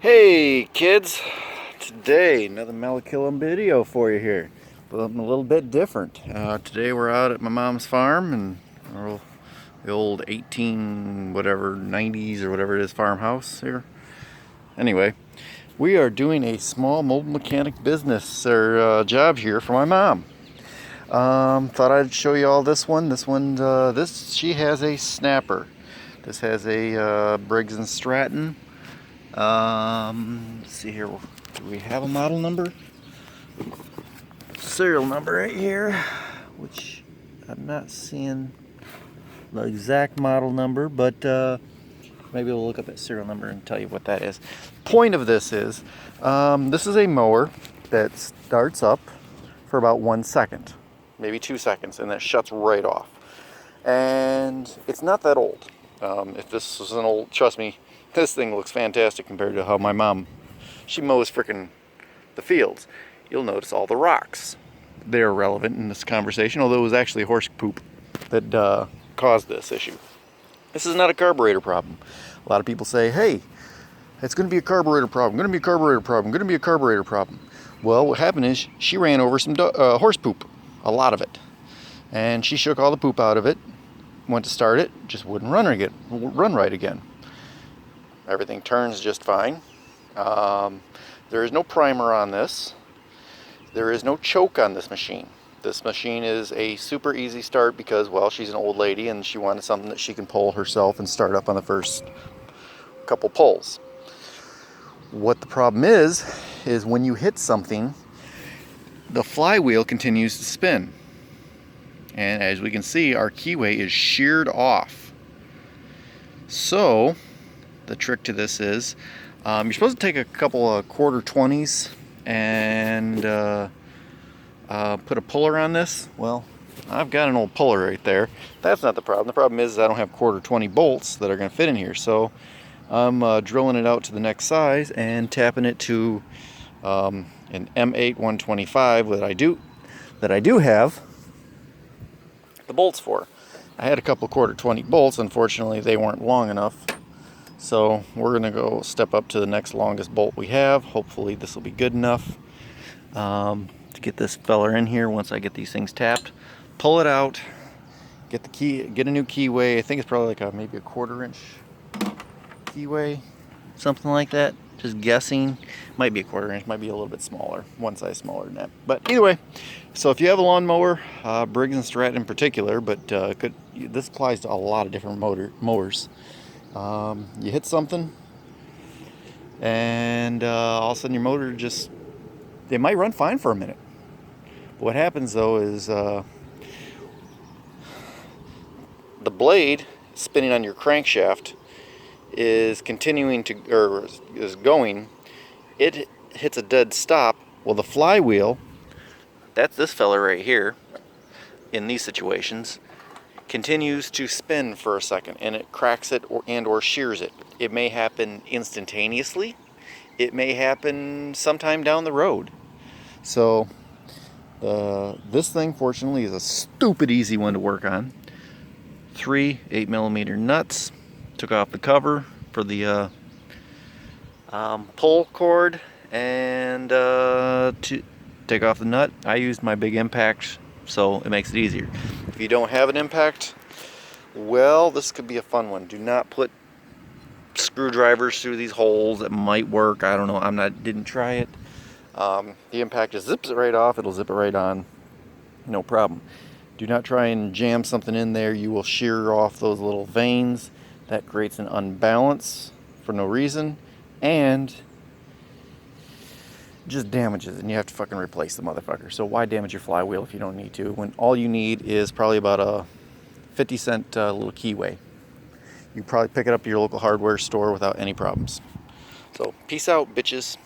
Hey kids, today another Malakilum video for you here, but I'm a little bit different. Today we're out at my mom's farm and the old 18 whatever 90s or whatever it is farmhouse here. Anyway, we are doing a small mobile mechanic business or job here for my mom. Thought I'd show you all this one. She has a snapper. This has a Briggs and Stratton. Let's see here. Do we have a model number? Serial number right here, which I'm not seeing the exact model number, but maybe we'll look up that serial number and tell you what that is. Point of this is a mower that starts up for about 1 second, maybe 2 seconds, and then shuts right off. And it's not that old. If this was an old, trust me, this thing looks fantastic compared to how my mom, she mows frickin' the fields. You'll notice all the rocks. They're relevant in this conversation, although it was actually horse poop that caused this issue. This is not a carburetor problem. A lot of people say, hey, it's going to be a carburetor problem, going to be a carburetor problem, going to be a carburetor problem. Well, what happened is she ran over some horse poop, a lot of it. And she shook all the poop out of it, went to start it, just wouldn't run right again. Everything turns just fine. There is no primer on this. There is no choke on this machine. This machine is a super easy start because, well, she's an old lady and she wanted something that she can pull herself and start up on the first couple pulls. What the problem is when you hit something, the flywheel continues to spin. And as we can see, our keyway is sheared off. So the trick to this is you're supposed to take a couple of quarter 20s and put a puller on this. Well, I've got an old puller right there. That's not the problem. The problem is I don't have quarter 20 bolts that are going to fit in here. So I'm drilling it out to the next size and tapping it to an M8 125 that I do have the bolts for. I had a couple quarter 20 bolts. Unfortunately, they weren't long enough. So we're going to go step up to the next longest bolt we have. Hopefully this will be good enough to get this feller in here once I get these things tapped. Pull it out, get a new keyway. I think it's probably like maybe a 1/4 inch keyway, something like that. Just guessing. Might be a 1/4 inch, might be a little bit smaller, one size smaller than that. But either way, so if you have a lawnmower, Briggs and Stratton in particular, but this applies to a lot of different mowers. You hit something and all of a sudden your motor it might run fine for a minute. But what happens though is the blade spinning on your crankshaft is going. It hits a dead stop. Well, the flywheel, that's this fella right here, in these situations, continues to spin for a second, and it cracks it or shears it. It may happen instantaneously. It may happen sometime down the road. So this thing, fortunately, is a stupid easy one to work on. 3 8mm nuts. Took off the cover for the pull cord and to take off the nut. I used my big impact, so it makes it easier. If you don't have an impact, well, this could be a fun one. Do not put screwdrivers through these holes. It might work. I don't know. Didn't try it. The impact just zips it right off. It'll zip it right on. No problem. Do not try and jam something in there. You will shear off those little veins. That creates an unbalance for no reason and just damages, and you have to fucking replace the motherfucker. So why damage your flywheel if you don't need to, when all you need is probably about a 50-cent little keyway. You probably pick it up at your local hardware store without any problems. So peace out, bitches.